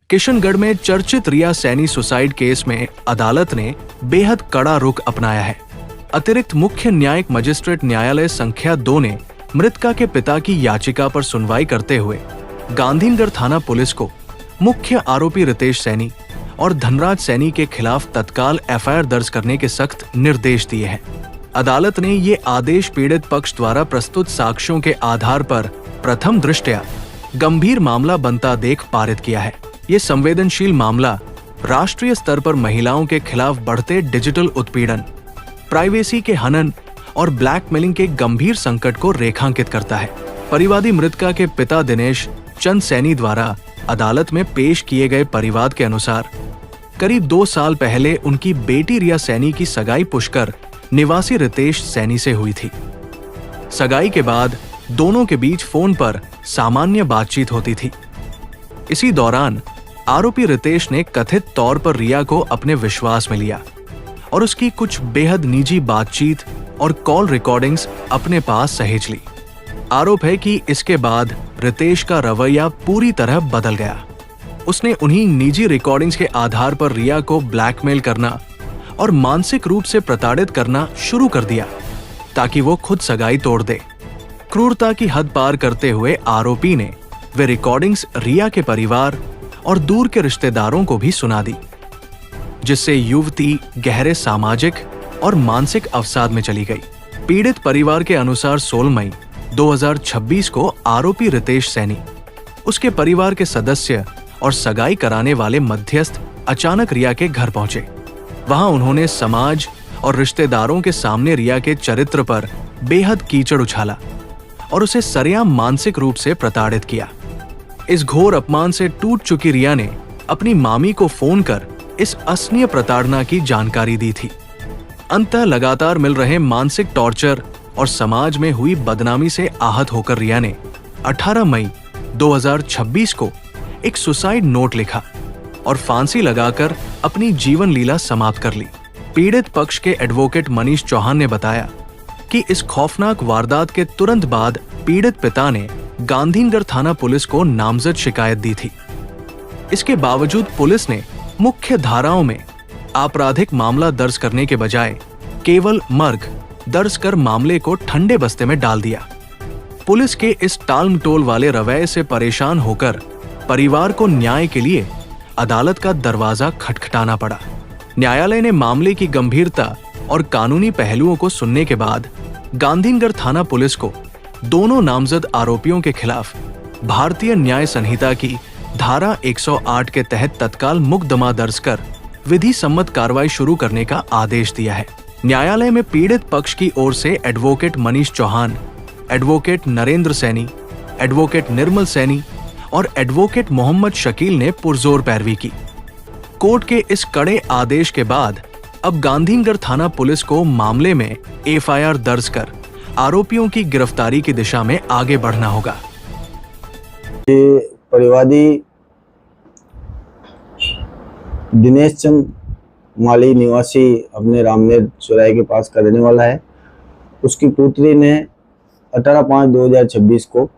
किशनगढ़ में चर्चित रिया Saini suicide case में अदालत ने बेहद कड़ा रुख अपनाया है। अतिरिक्त मुख्य न्यायिक मजिस्ट्रेट न्यायालय संख्या 2 ने मृतका के पिता की याचिका पर सुनवाई करते हुए गांधीनगर थाना पुलिस को मुख्य आरोपी रितेश सैनी और धनराज सैनी के खिलाफ तत्काल एफआईआर दर्ज करने के सख्त निर्देश दिए हैं। अदालत ने ये आदेश पीड़ित पक्ष द्वारा प्रस्तुत साक्ष्यों के आधार पर प्रथम दृष्टया गंभीर मामला बनता देख पारित किया है। ये संवेदनशील मामला राष्ट्रीय स्तर पर महिलाओं के खिलाफ बढ़ते डिजिटल उत्पीड़न, प्राइवेसी के हनन और ब्लैकमेलिंग के गंभीर संकट को रेखांकित करता है। परिवादी मृतका के पिता दिनेश चंद सैनी द्वारा अदालत में पेश किए गए परिवाद के अनुसार करीब 2 साल पहले उनकी बेटी रिया सैनी की सगाई पुष्कर निवासी रितेश सैनी से हुई थी। सगाई के बाद दोनों के बीच फोन पर सामान्य बातचीत होती थी। इसी दौरान आरोपी रितेश ने कथित तौर पर रिया को अपने विश्वास में लिया और उसकी कुछ बेहद निजी बातचीत और कॉल रिकॉर्डिंग्स अपने पास सहेज ली। आरोप है कि इसके बाद रितेश का रवैया पूरी तरह बदल गया। उसने उन्हीं निजी रिकॉर्डिंग्स के आधार पर रिया को ब्लैकमेल करना और मानसिक रूप से प्रताड़ित करना शुरू कर दिया ताकि वो खुद सगाई तोड़ दे। क्रूरता की हद पार करते हुए आरोपी ने वे रिकॉर्डिंग्स रिया के परिवार और दूर के रिश्तेदारों को भी सुना दी, जिससे युवती गहरे सामाजिक और मानसिक अवसाद में चली गई। पीड़ित परिवार के अनुसार 16 मई 2026 को आरोपी रितेश सैनी, उसके परिवार के सदस्य और सगाई कराने वाले मध्यस्थ अचानक रिया के घर पहुंचे। वहां उन्होंने समाज और रिश्तेदारों के सामने रिया के चरित्र पर बेहद कीचड़ उछाला और उसे सरेआम मानसिक रूप से प्रताड़ित किया। इस घोर अपमान से टूट चुकी रिया ने अपनी मामी को फोन कर इस असनीय प्रताड़ना की जानकारी दी थी। अंततः लगातार मिल रहे मानसिक टॉर्चर और समाज में हुई बदनामी से आहत होकर रिया ने 18 मई 2026 को एक सुसाइड नोट लिखा और फांसी लगाकर अपनी जीवन लीला समाप्त कर ली। पीड़ित पक्ष के एडवोकेट मनीष चौहान ने बताया कि इस खौफनाक वारदात के तुरंत बाद पीड़ित पिता ने गांधीनगर थाना पुलिस को नामजद शिकायत दी थी। इसके बावजूद पुलिस ने मुख्य धाराओं में आपराधिक मामला दर्ज करने के बजाय केवल मर्ग दर्ज कर मामले को ठंडे बस्ते में डाल दिया। पुलिस के इस टालमटोल वाले रवैये से परेशान होकर परिवार को न्याय के लिए अदालत का दरवाजा खटखटाना पड़ा। न्यायालय ने मामले की गंभीरता और कानूनी पहलुओं को सुनने के बाद गांधीनगर थाना पुलिस को दोनों नामजद आरोपियों के खिलाफ भारतीय न्याय संहिता की धारा 108 के तहत तत्काल मुकदमा दर्ज कर विधि सम्मत कार्रवाई शुरू करने का आदेश दिया है। न्यायालय में पीड़ित पक्ष की ओर से advocate Manish Chauhan, advocate Narendra Saini, advocate Nirmal Saini और एडवोकेट मोहम्मद शकील ने पुरजोर पैरवी की। कोर्ट के इस कड़े आदेश के बाद अब गांधीनगर थाना पुलिस को मामले में एफआईआर दर्ज कर आरोपियों की गिरफ्तारी की दिशा में आगे बढ़ना होगा। परिवादी दिनेश चंद माली निवासी अपने रामनेर चौराहे के पास का रहने वाला है। उसकी पुत्री ने 18/5/2026 को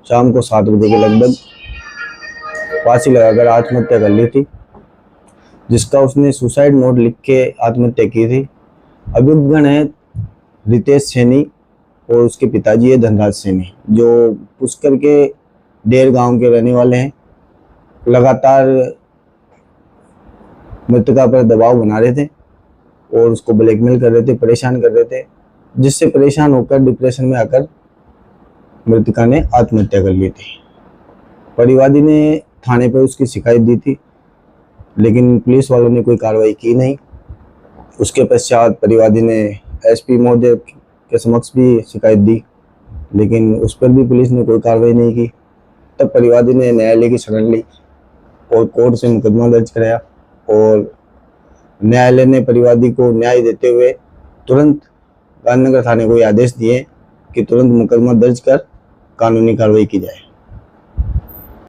शाम को 7 बजे के लगभग फांसी लगाकर आत्महत्या कर ली थी, जिसका उसने सुसाइड नोट लिख के आत्महत्या की थी। अभियुक्तगण है रितेश सैनी और उसके पिताजी है धनराज सैनी, जो पुष्कर के डेर गांव के रहने वाले हैं। लगातार मृतका पर दबाव बना रहे थे और उसको ब्लैकमेल कर रहे थे, परेशान कर रहे थे, जिससे परेशान होकर डिप्रेशन में आकर मृतका ने आत्महत्या कर ली थी। परिवादी ने थाने पर उसकी शिकायत दी थी, लेकिन पुलिस वालों ने कोई कार्रवाई की नहीं। उसके पश्चात परिवादी ने एसपी महोदय के समक्ष भी शिकायत दी, लेकिन उस पर भी पुलिस ने कोई कार्रवाई नहीं की। तब परिवादी ने न्यायालय की शरण ली और कोर्ट से मुकदमा दर्ज कराया और न्यायालय ने परिवादी को न्याय देते हुए तुरंत गांधीनगर थाने को आदेश दिए कि तुरंत मुकदमा दर्ज कर कानूनी कार्रवाई की जाए।